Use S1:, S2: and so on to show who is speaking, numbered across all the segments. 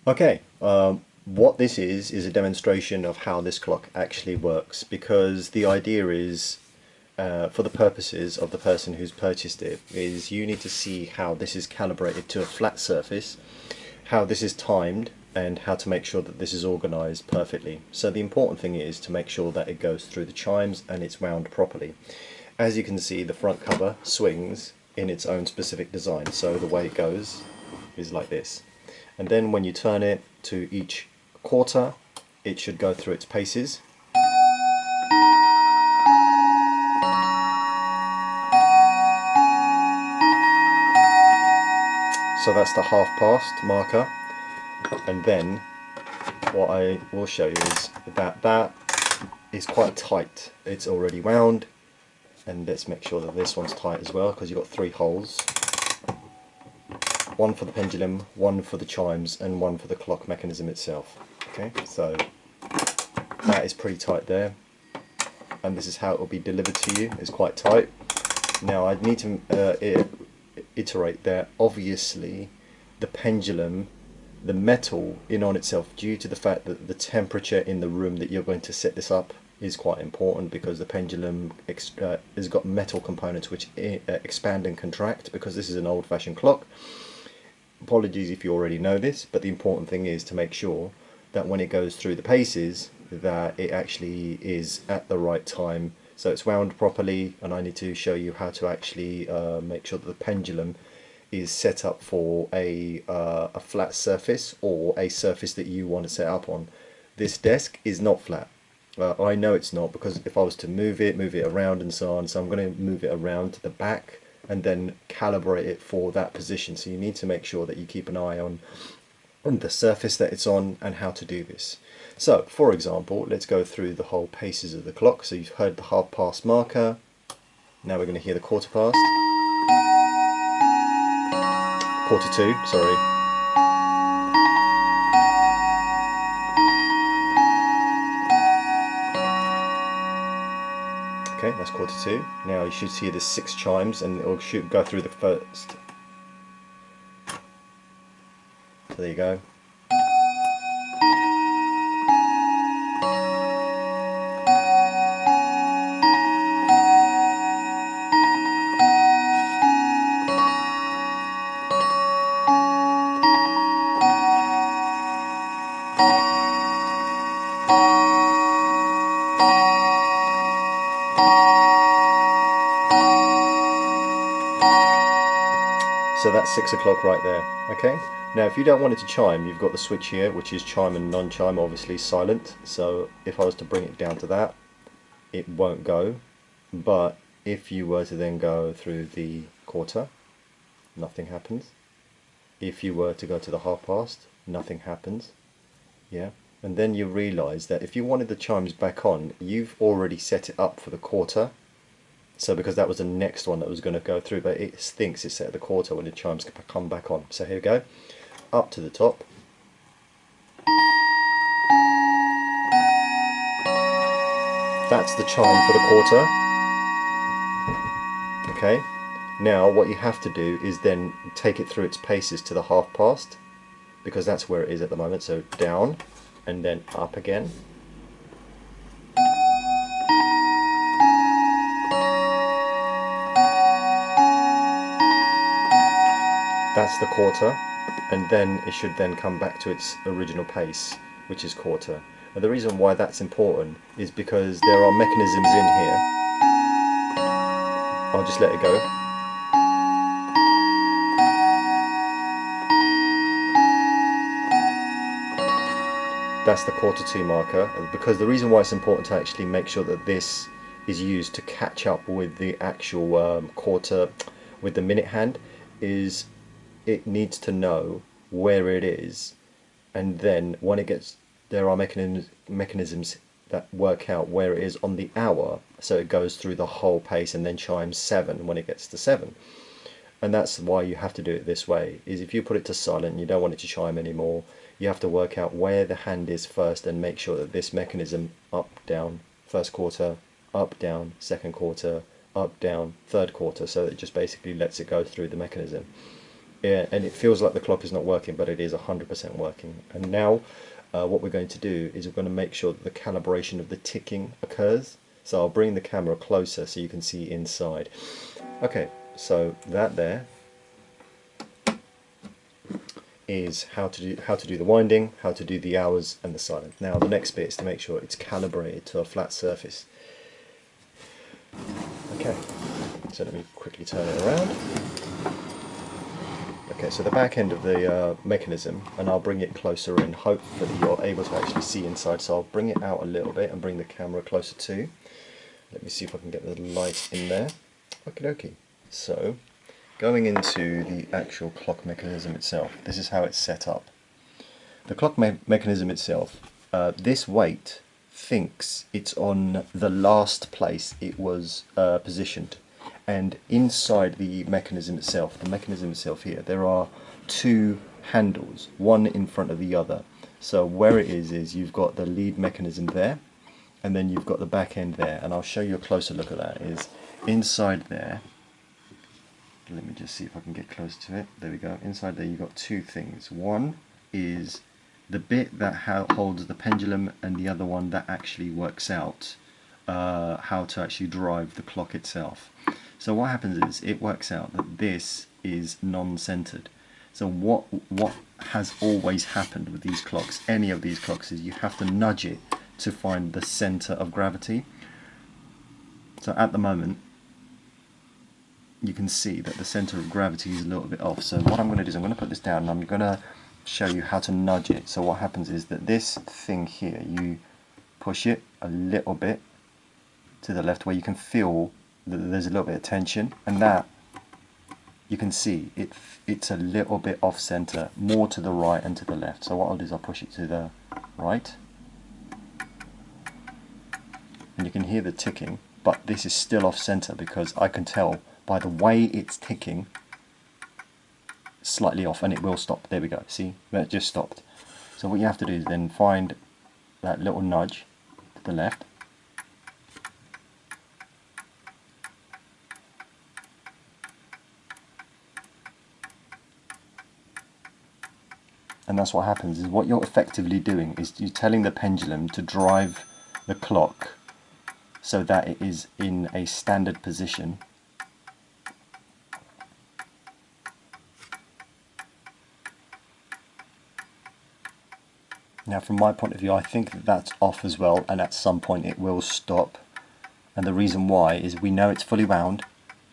S1: Okay, what this is a demonstration of how this clock actually works, because the idea is, for the purposes of the person who's purchased it, is you need to see how this is calibrated to a flat surface, how this is timed, and how to make sure that this is organized perfectly. So the important thing is to make sure that it goes through the chimes and it's wound properly. As you can see, the front cover swings in its own specific design, so the way it goes is like this. And then when you turn it to each quarter, it should go through its paces. So that's the half past marker. And then what I will show you is that is quite tight. It's already wound. And let's make sure that this one's tight as well, because you've got 3 holes. One for the pendulum, one for the chimes, and one for the clock mechanism itself. Okay, so that is pretty tight there, and this is how it will be delivered to you. It's quite tight. Now I need to iterate that obviously the pendulum, the metal in on itself, due to the fact that the temperature in the room that you're going to set this up is quite important, because the pendulum has got metal components which expand and contract, because this is an old-fashioned clock. Apologies if you already know this, but the important thing is to make sure that when it goes through the paces that it actually is at the right time, so it's wound properly. And I need to show you how to actually make sure that the pendulum is set up for a flat surface, or a surface that you want to set up on. This desk is not flat. I know it's not, because if I was to move it around and so on, so I'm going to move it around to the back and then calibrate it for that position. So you need to make sure that you keep an eye on the surface that it's on and how to do this. So for example, let's go through the whole paces of the clock. So you've heard the half past marker. Now we're going to hear the quarter past. Quarter to, sorry. Okay, that's quarter to. Now you should see the 6 chimes, and it will go through the first. So there you go. So that's 6 o'clock right there. Okay. Now if you don't want it to chime, you've got the switch here, which is chime and non-chime, obviously silent. So if I was to bring it down to that, it won't go. But if you were to then go through the quarter, nothing happens. If you were to go to the half past, nothing happens. Yeah. And then you realize that if you wanted the chimes back on, you've already set it up for the quarter. So because that was the next one that was going to go through, but it thinks it's set at the quarter when the chimes come back on. So here we go, up to the top. That's the chime for the quarter. Okay, now what you have to do is then take it through its paces to the half past, because that's where it is at the moment. So down and then up again. That's the quarter, and then it should then come back to its original pace, which is quarter. And the reason why that's important is because there are mechanisms in here. I'll just let it go. That's the quarter to marker, because the reason why it's important to actually make sure that this is used to catch up with the actual quarter, with the minute hand, is it needs to know where it is, and then when it gets, there are mechanisms that work out where it is on the hour, so it goes through the whole pace and then chimes 7 when it gets to 7. And that's why you have to do it this way, is if you put it to silent and you don't want it to chime anymore, you have to work out where the hand is first and make sure that this mechanism, up, down, first quarter, up, down, second quarter, up, down, third quarter, so it just basically lets it go through the mechanism. Yeah, and it feels like the clock is not working, but it is 100% working. And now what we're going to do is we're going to make sure that the calibration of the ticking occurs. So I'll bring the camera closer so you can see inside. Okay, so that there is how to do the winding, how to do the hours and the silence. Now the next bit is to make sure it's calibrated to a flat surface. Okay, so let me quickly turn it around. Okay, so the back end of the mechanism, and I'll bring it closer in, hopefully you're able to actually see inside, so I'll bring it out a little bit and bring the camera closer too. Let me see if I can get the light in there. Okie dokie. So, going into the actual clock mechanism itself, this is how it's set up. The clock mechanism itself, this weight thinks it's on the last place it was positioned. And inside the mechanism itself here, there are two handles, one in front of the other. So where it is you've got the lead mechanism there, and then you've got the back end there, and I'll show you a closer look at that. Is inside there, let me just see if I can get close to it. There we go. Inside there you've got two things. One is the bit that holds the pendulum, and the other one that actually works out how to actually drive the clock itself. So what happens is it works out that this is non-centered. So what has always happened with these clocks, any of these clocks, is you have to nudge it to find the center of gravity. So at the moment you can see that the center of gravity is a little bit off. So what I'm going to do is I'm going to put this down and I'm going to show you how to nudge it. So what happens is that this thing here, you push it a little bit to the left where you can feel that there's a little bit of tension, and that you can see it's a little bit off center, more to the right and to the left. So what I'll do is I'll push it to the right, and you can hear the ticking, but this is still off center because I can tell by the way it's ticking slightly off, and it will stop. There we go, see, that just stopped. So what you have to do is then find that little nudge to the left, and that's what happens. Is what you're effectively doing is you're telling the pendulum to drive the clock so that it is in a standard position. Now from my point of view, I think that that's off as well, and at some point it will stop. And the reason why is we know it's fully wound,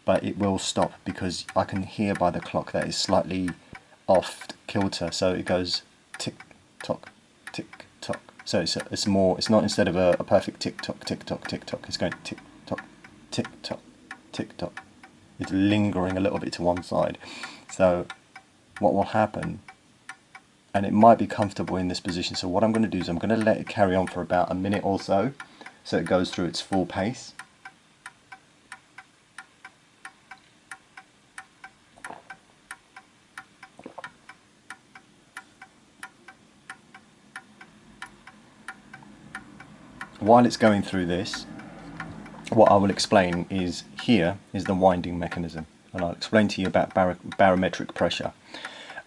S1: but it will stop because I can hear by the clock that it's slightly off kilter, so it goes tick tock, tick tock. So it's not, instead of a perfect tick tock, tick tock, tick tock, it's going tick tock, tick tock, tick tock. It's lingering a little bit to one side. So what will happen, and it might be comfortable in this position, so what I'm going to do is I'm going to let it carry on for about a minute or so it goes through its full pace. While it's going through this, what I will explain is here is the winding mechanism, and I'll explain to you about barometric pressure.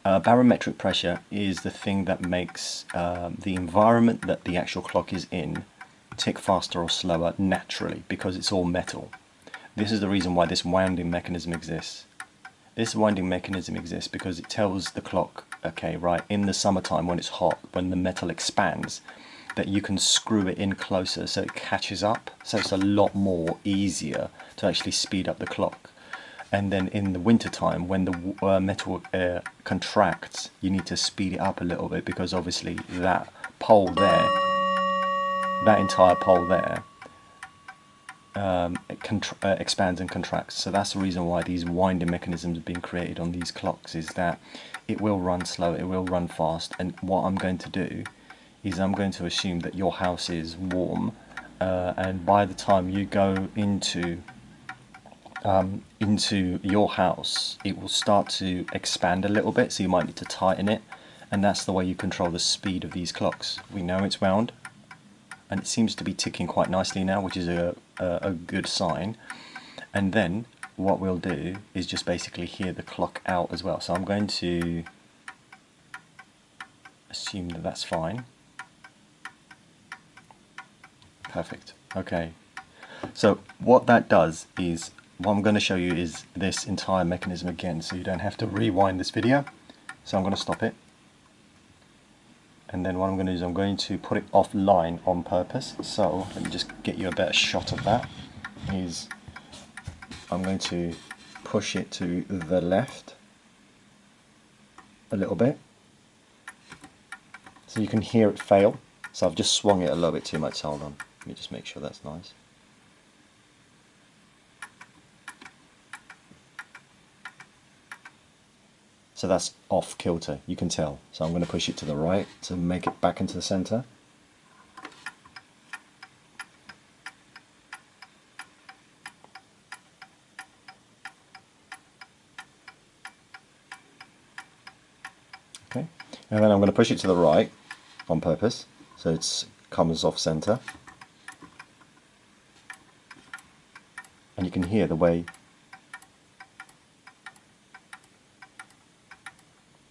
S1: Barometric pressure is the thing that makes the environment that the actual clock is in tick faster or slower naturally, because it's all metal. This is the reason why this winding mechanism exists. This winding mechanism exists because it tells the clock, okay, right, in the summertime when it's hot, when the metal expands, that you can screw it in closer so it catches up, so it's a lot more easier to actually speed up the clock. And then in the winter time, when the metal contracts, you need to speed it up a little bit, because obviously that pole there, that entire pole there, it expands and contracts. So that's the reason why these winding mechanisms have been created on these clocks, is that it will run slow, it will run fast. And what I'm going to do is I'm going to assume that your house is warm, and by the time you go into your house, it will start to expand a little bit, so you might need to tighten it, and that's the way you control the speed of these clocks. We know it's wound, and it seems to be ticking quite nicely now, which is a good sign. And then what we'll do is just basically hear the clock out as well. So I'm going to assume that that's fine. Perfect. Okay. So what that does is, what I'm going to show you is this entire mechanism again, so you don't have to rewind this video. So I'm going to stop it. And then what I'm going to do is I'm going to put it offline on purpose. So let me just get you a better shot of that. Is I'm going to push it to the left a little bit, so you can hear it fail. So I've just swung it a little bit too much. Hold on, let me just make sure that's nice. So that's off kilter, you can tell. So I'm going to push it to the right to make it back into the center. Okay, and then I'm going to push it to the right on purpose, so it comes off center. And you can hear the way,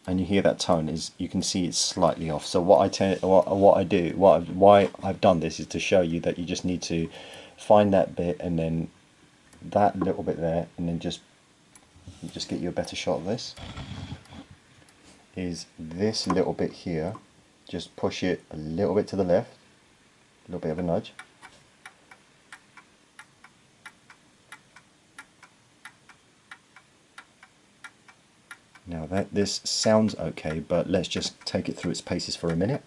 S1: and you hear that tone is, you can see it's slightly off. So why I've done this is to show you that you just need to find that bit, and then that little bit there, and then just get you a better shot of this. Is this little bit here, just push it a little bit to the left, a little bit of a nudge. Now this sounds okay, but let's just take it through its paces for a minute.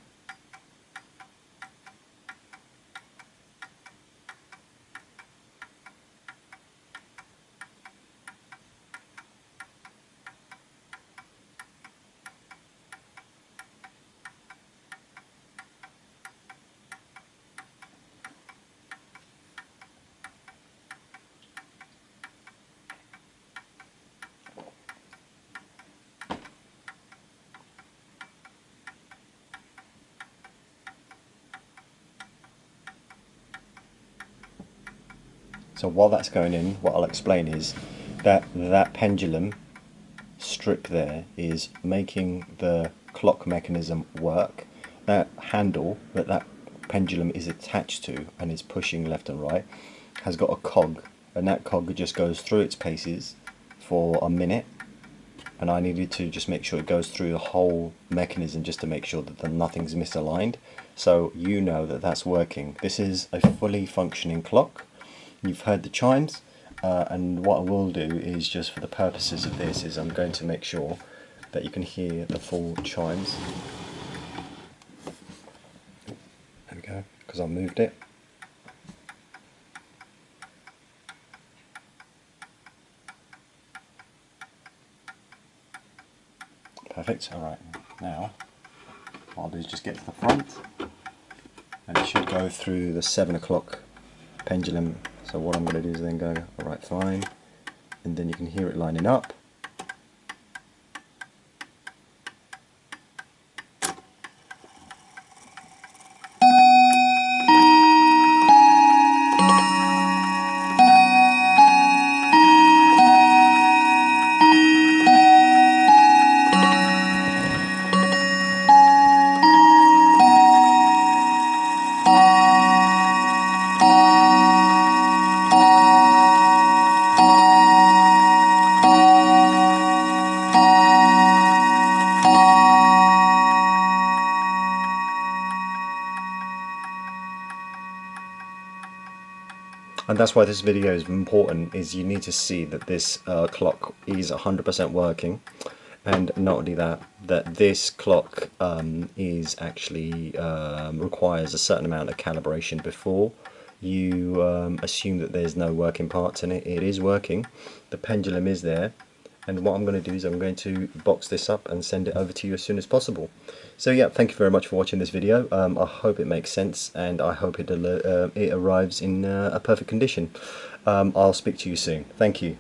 S1: So while that's going in, what I'll explain is that that pendulum strip there is making the clock mechanism work. That handle that pendulum is attached to and is pushing left and right has got a cog, and that cog just goes through its paces for a minute, and I needed to just make sure it goes through the whole mechanism just to make sure that nothing's misaligned, so you know that that's working. This is a fully functioning clock. You've heard the chimes, and what I will do is, just for the purposes of this, is I'm going to make sure that you can hear the full chimes. There we go, because I moved it. Perfect. Alright, now what I'll do is just get to the front, and it should go through the 7 o'clock pendulum. So what I'm going to do is then go, alright, fine, and then you can hear it lining up. And that's why this video is important, is you need to see that this clock is 100% working, and not only that, that this clock is actually requires a certain amount of calibration before you assume that there's no working parts in it. It is working, the pendulum is there, and what I'm going to do is I'm going to box this up and send it over to you as soon as possible. So yeah, thank you very much for watching this video. I hope it makes sense, and I hope it arrives in a perfect condition. I'll speak to you soon. Thank you.